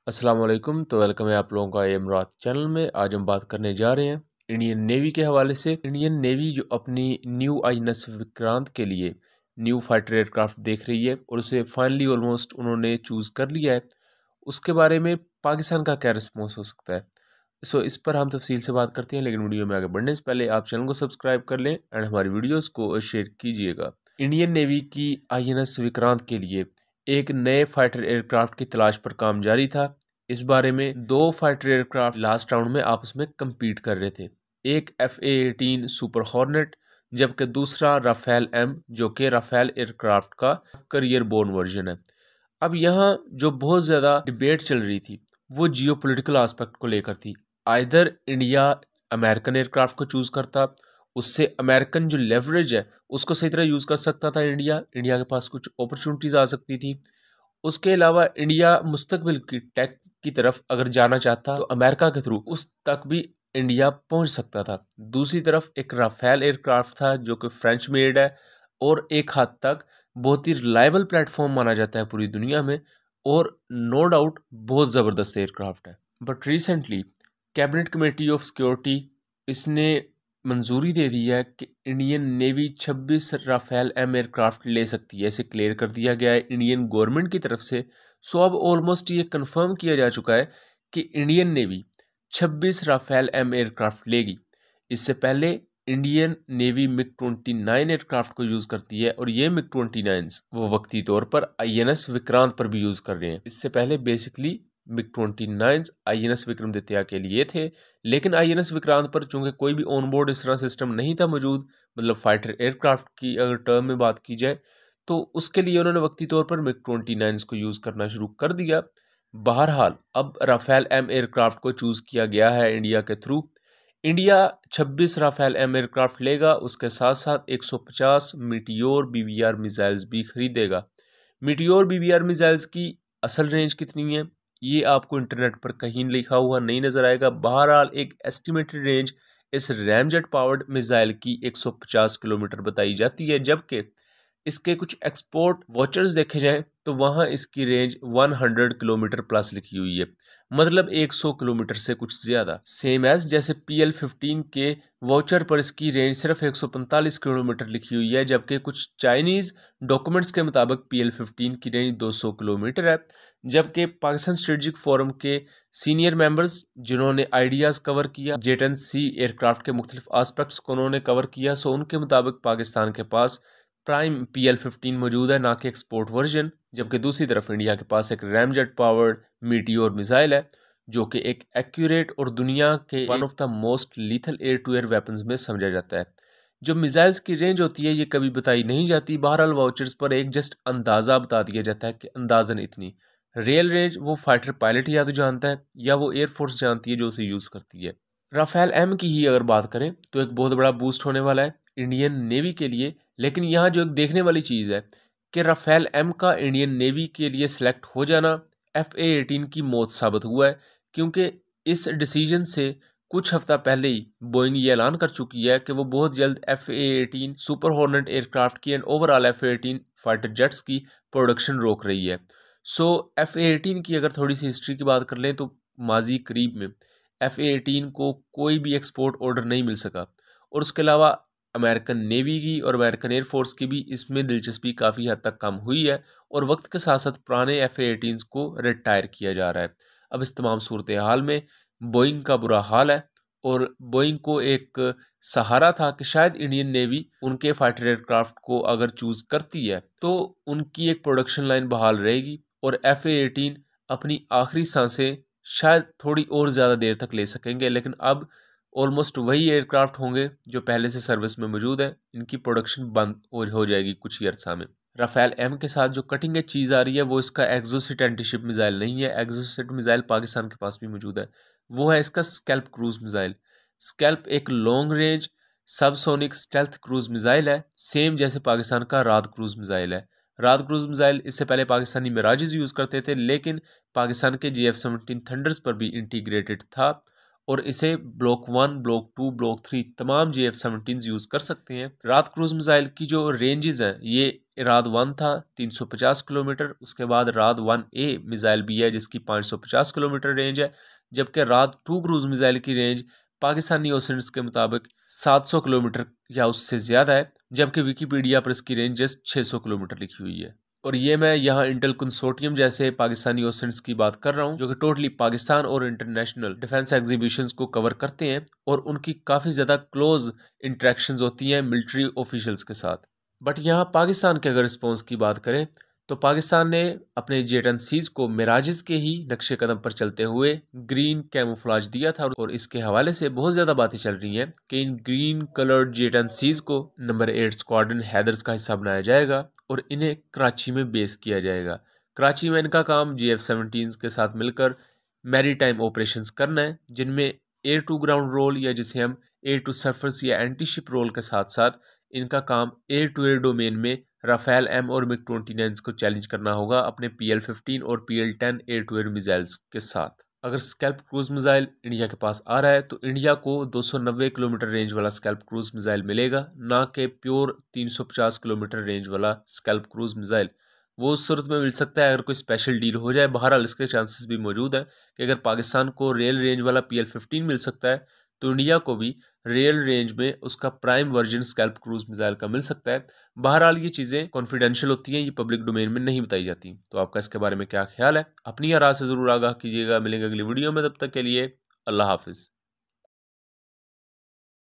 अस्सलाम वालेकुम। तो वेलकम है आप लोगों का इमरात चैनल में। आज हम बात करने जा रहे हैं इंडियन नेवी के हवाले से। इंडियन नेवी जो अपनी न्यू आईएनएस विक्रांत के लिए न्यू फाइटर एयरक्राफ्ट देख रही है और उसे फाइनली ऑलमोस्ट उन्होंने चूज़ कर लिया है, उसके बारे में पाकिस्तान का क्या रिस्पॉन्स हो सकता है। इस पर हम तफसील से बात करते हैं, लेकिन वीडियो में आगे बढ़ने से पहले आप चैनल को सब्सक्राइब कर लें एंड हमारी वीडियोस को शेयर कीजिएगा। इंडियन नेवी की आईएनएस विक्रांत के लिए एक नए फाइटर एयरक्राफ्ट की तलाश पर काम जारी था। इस बारे में दो फाइटर एयरक्राफ्ट लास्ट राउंड में आपस में compete कर रहे थे। एक FA-18 सुपर हॉर्नेट, जबकि दूसरा राफेल एम, जो कि राफेल एयरक्राफ्ट का करियर बोर्न वर्जन है। अब यहाँ जो बहुत ज़्यादा डिबेट चल रही थी वो जियोपॉलिटिकल एस्पेक्ट को लेकर थी। आइदर इंडिया अमेरिकन एयरक्राफ्ट को चूज़ करता, उससे अमेरिकन जो लेवरेज है उसको सही तरह यूज़ कर सकता था। इंडिया के पास कुछ अपॉर्चुनिटीज़ आ सकती थी। उसके अलावा इंडिया मुस्तकबिल की टेक की तरफ अगर जाना चाहता तो अमेरिका के थ्रू उस तक भी इंडिया पहुंच सकता था। दूसरी तरफ एक राफेल एयरक्राफ्ट था जो कि फ्रेंच मेड है और एक हद तक बहुत ही रिलायबल प्लेटफॉर्म माना जाता है पूरी दुनिया में, और नो डाउट बहुत ज़बरदस्त एयरक्राफ्ट है। But recently cabinet committee of security इसने मंजूरी दे दी है कि Indian navy 26 Rafale M aircraft ले सकती है। इसे क्लियर कर दिया गया है इंडियन गवर्नमेंट की तरफ से। सो अब ऑलमोस्ट ये कंफर्म किया जा चुका है कि Indian navy 26 Rafale M aircraft लेगी। इससे पहले इंडियन नेवी मिग 29 एयरक्राफ्ट को यूज़ करती है, और ये मिग 29 वो वक्ती तौर पर आईएनएस विक्रांत पर भी यूज़ कर रहे हैं। इससे पहले बेसिकली मिग 29 आईएनएस विक्रमादित्य के लिए थे, लेकिन आईएनएस विक्रांत पर चूंकि कोई भी ऑनबोर्ड इस तरह सिस्टम नहीं था मौजूद, मतलब फाइटर एयरक्राफ्ट की अगर टर्म में बात की जाए, तो उसके लिए उन्होंने वक्ती तौर पर मिग 29 को यूज़ करना शुरू कर दिया। बहरहाल अब राफेल एम एयरक्राफ्ट को चूज़ किया गया है इंडिया के थ्रू। इंडिया 26 राफेल एम एयरक्राफ्ट लेगा, उसके साथ साथ 150 मीटियोर बीवीआर मिसाइल्स भी खरीदेगा। मीटियोर बीवीआर मिसाइल्स की असल रेंज कितनी है ये आपको इंटरनेट पर कहीं लिखा हुआ नहीं नजर आएगा। बहरहाल एक एस्टिमेटेड रेंज इस रैमजेट पावर्ड मिसाइल की 150 किलोमीटर बताई जाती है, जबकि इसके कुछ एक्सपोर्ट वॉचर्स देखे जाएं तो वहां इसकी रेंज 100 किलोमीटर प्लस लिखी हुई है, मतलब 100 किलोमीटर से कुछ ज्यादा। सेम एज जैसे PL-15 के वॉचर पर इसकी रेंज सिर्फ 145 किलोमीटर लिखी हुई है, जबकि कुछ चाइनीज डॉक्यूमेंट्स के मुताबिक PL-15 की रेंज 200 किलोमीटर है। जबकि पाकिस्तान स्ट्रेटजिक फोरम के सीनियर मेंबर्स जिन्होंने आइडियाज़ कवर किया, J-10C एयरक्राफ्ट के मुख्तलिफ आस्पेक्ट्स को उन्होंने कवर किया, सो उनके मुताबिक पाकिस्तान के पास प्राइम PL-15 मौजूद है, ना कि एक्सपोर्ट वर्जन। जबकि दूसरी तरफ इंडिया के पास एक रैमजेट पावर्ड मीटियोर मिसाइल है जो कि एक एक्यूरेट और दुनिया के one of the most lethal air to air weapons में समझा जाता है। जो मिसाइल्स की रेंज होती है ये कभी बताई नहीं जाती। बहरहाल वाउचर्स पर एक जस्ट अंदाज़ा बता दिया जाता है कि अंदाजन इतनी। रियल रेंज वो फाइटर पायलट या तो जानता है या वो एयरफोर्स जानती है जो उसे यूज़ करती है। राफेल एम की ही अगर बात करें तो एक बहुत बड़ा बूस्ट होने वाला है इंडियन नेवी के लिए। लेकिन यहाँ जो एक देखने वाली चीज़ है कि राफेल एम का इंडियन नेवी के लिए सिलेक्ट हो जाना FA-18 की मौत साबित हुआ है, क्योंकि इस डिसीजन से कुछ हफ्ता पहले ही बोइंग ये ऐलान कर चुकी है कि वो बहुत जल्द FA-18 सुपर हॉर्नेट एयरक्राफ्ट की and overall FA-18 fighter jets की प्रोडक्शन रोक रही है। सो FA-18 की अगर थोड़ी सी हिस्ट्री की बात कर लें तो माजी करीब में FA-18 को कोई भी एक्सपोर्ट ऑर्डर नहीं मिल सका, और उसके अलावा अमेरिकन नेवी की और अमेरिकन एयरफोर्स की भी इसमें दिलचस्पी काफ़ी हद तक कम हुई है, और वक्त के साथ साथ पुराने FA-18 को रिटायर किया जा रहा है। अब इस तमाम सूरत हाल में बोइंग का बुरा हाल है, और बोइंग को एक सहारा था कि शायद इंडियन नेवी उनके फाइटर एयरक्राफ्ट को अगर चूज़ करती है तो उनकी एक प्रोडक्शन लाइन बहाल रहेगी, और FA-18 अपनी आखिरी सांसें शायद थोड़ी और ज़्यादा देर तक ले सकेंगे। लेकिन अब ऑलमोस्ट वही एयरक्राफ्ट होंगे जो पहले से सर्विस में मौजूद है, इनकी प्रोडक्शन बंद हो जाएगी कुछ ही अर्सा में। राफेल एम के साथ जो कटिंग एज चीज़ आ रही है वो इसका एक्सोसिट एंटीशिप मिसाइल नहीं है। एक्सोसिट मिसाइल पाकिस्तान के पास भी मौजूद है, वो है इसका स्कैल्प क्रूज मिसाइल। स्कैल्प एक long range subsonic stealth cruise missile है, सेम जैसे पाकिस्तान का राद क्रूज मिसाइल है। राद क्रूज मिसाइल इससे पहले पाकिस्तानी मिराजेस यूज़ करते थे, लेकिन पाकिस्तान के JF-17 थंडर्स पर भी इंटीग्रेटेड था, और इसे ब्लॉक 1, ब्लॉक 2, ब्लॉक 3 तमाम JF-17 यूज़ कर सकते हैं। राद क्रूज मिसाइल की जो रेंजेस हैं ये राद 1 था 350 किलोमीटर, उसके बाद राद 1A मिसाइल भी है जिसकी 550 किलोमीटर रेंज है, जबकि राद 2 क्रूज मिसाइल की रेंज पाकिस्तानी ओसेंट्स के मुताबिक 700 किलोमीटर या उससे ज़्यादा है, जबकि विकीपीडिया पर इसकी रेंज जस्ट 600 किलोमीटर लिखी हुई है। और ये मैं यहाँ इंटेल कंसोर्टियम जैसे पाकिस्तानी ओसेंट्स की बात कर रहा हूँ जो कि टोटली पाकिस्तान और इंटरनेशनल डिफेंस एग्जीबिशंस को कवर करते हैं और उनकी काफ़ी ज़्यादा क्लोज इंटरेक्शंस होती हैं मिलिट्री ऑफिशियल्स के साथ। बट यहाँ पाकिस्तान के अगर रिस्पॉन्स की बात करें तो पाकिस्तान ने अपने J-10Cs को मिराजेस के ही नक्शे कदम पर चलते हुए ग्रीन कैमोफ्लाज दिया था और इसके हवाले से बहुत ज़्यादा बातें चल रही हैं कि इन ग्रीन कलर्ड J-10Cs को नंबर 8 स्क्वाड्रन हैदर्स का हिस्सा बनाया जाएगा और इन्हें कराची में बेस किया जाएगा। कराची में इनका काम JF-17 के साथ मिलकर मैरी टाइम ऑपरेशंस करना है, जिनमें एयर टू ग्राउंड रोल या जिसे हम एयर टू सरफेस या एंटी शिप रोल के साथ साथ इनका काम एयर टू एयर डोमेन में राफेल M और MiG-29 को चैलेंज करना होगा अपने PL-15 और PL-10 air to air missiles के साथ। अगर स्कैल्प क्रूज मिसाइल इंडिया के पास आ रहा है तो इंडिया को 290 किलोमीटर रेंज वाला स्कैल्प क्रूज मिसाइल मिलेगा, ना कि प्योर 350 किलोमीटर रेंज वाला स्कैल्प क्रूज मिसाइल। वो उस सूरत में मिल सकता है अगर कोई स्पेशल डील हो जाए। बहरहाल इसके चांसेस भी मौजूद है कि अगर पाकिस्तान को रियल रेंज वाला PL-15 मिल सकता है तो इंडिया को भी रियल रेंज में उसका prime version scalp cruise missile का मिल सकता है। बहरहाल ये चीज़ें कॉन्फिडेंशियल होती हैं, ये पब्लिक डोमेन में नहीं बताई जाती। तो आपका इसके बारे में क्या ख्याल है? अपनी राय से ज़रूर आगाह कीजिएगा। मिलेंगे अगली वीडियो में, तब तक के लिए अल्लाह हाफिज़।